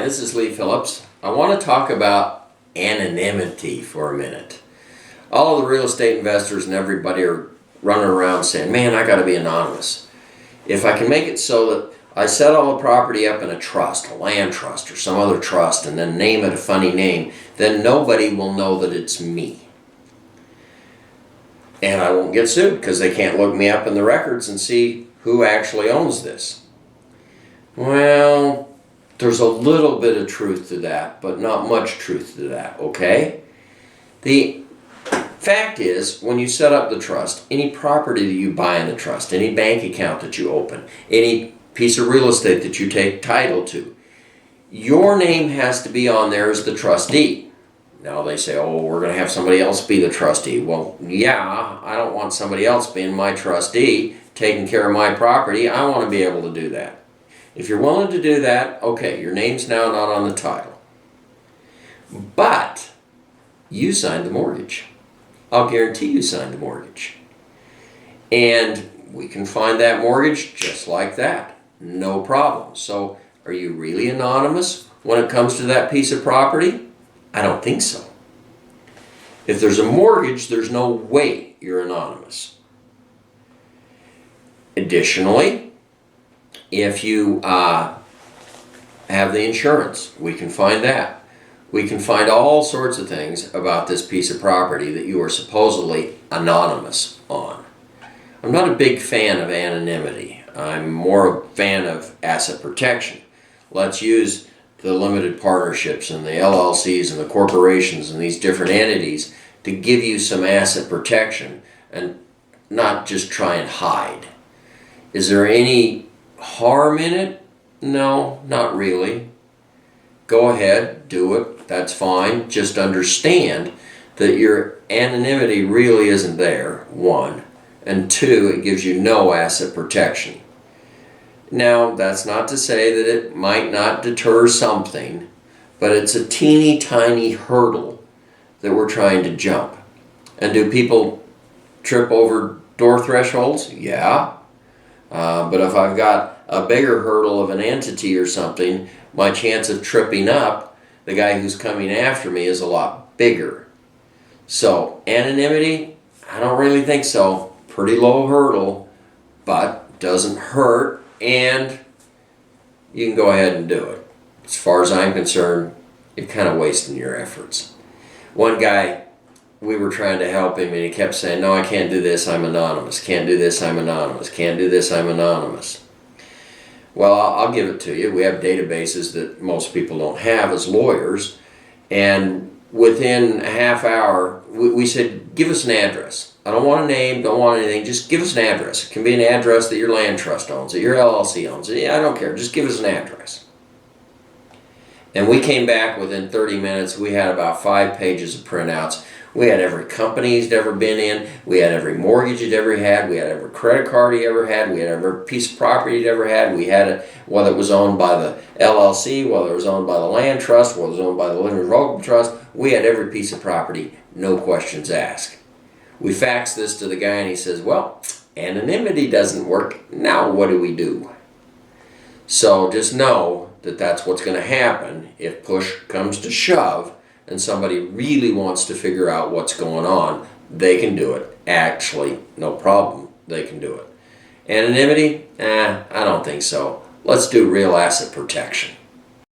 this is Lee Phillips. I want to talk about anonymity for a minute. All of the real estate investors and everybody are running around saying, man, I got to be anonymous. If I can make it so that I set all the property up in a trust, a land trust or some other trust, and then name it a funny name, then nobody will know that it's me. And I won't get sued because they can't look me up in the records and see who actually owns this. Well, there's a little bit of truth to that, but not much truth to that, okay? The fact is, when you set up the trust, any property that you buy in the trust, any bank account that you open, any piece of real estate that you take title to, your name has to be on there as the trustee. Now they say, oh, we're going to have somebody else be the trustee. Well, yeah, I don't want somebody else being my trustee, taking care of my property. I want to be able to do that. If you're willing to do that, okay, your name's now not on the title. But you signed the mortgage. I'll guarantee you signed the mortgage. And we can find that mortgage just like that. No problem. So are you really anonymous when it comes to that piece of property? I don't think so. If there's a mortgage, there's no way you're anonymous. Additionally, if you have the insurance, we can find that. We can find all sorts of things about this piece of property that you are supposedly anonymous on. I'm not a big fan of anonymity. I'm more a fan of asset protection. Let's use the limited partnerships and the LLCs and the corporations and these different entities to give you some asset protection and not just try and hide. Is there any harm in it? No, not really. Go ahead, do it. That's fine. Just understand that your anonymity really isn't there, one. And two, it gives you no asset protection. Now, that's not to say that it might not deter something, but it's a teeny tiny hurdle that we're trying to jump. And do people trip over door thresholds? Yeah. But if I've got a bigger hurdle of an entity or something, my chance of tripping up the guy who's coming after me is a lot bigger. So, anonymity, I don't really think so. Pretty low hurdle, but doesn't hurt, and you can go ahead and do it. As far as I'm concerned, you're kind of wasting your efforts. One guy, we were trying to help him, and he kept saying, no, I can't do this, I'm anonymous. Can't do this, I'm anonymous. Can't do this, I'm anonymous. Well, I'll give it to you. We have databases that most people don't have as lawyers, and within a half hour, we said, give us an address. I don't want a name, don't want anything, just give us an address. It can be an address that your land trust owns, that your LLC owns. Yeah, I don't care, just give us an address. And we came back within 30 minutes, we had about 5 pages of printouts. We had every company he's ever been in, we had every mortgage he'd ever had, we had every credit card he ever had, we had every piece of property he'd ever had, we had it, whether it was owned by the LLC, whether it was owned by the land trust, whether it was owned by the living revocable trust, we had every piece of property, no questions asked. We faxed this to the guy and he says, well, anonymity doesn't work, now what do we do? So just know that that's what's going to happen if push comes to shove and somebody really wants to figure out what's going on. They can do it. Actually, no problem, they can do it. Anonymity? I don't think so. Let's do real asset protection.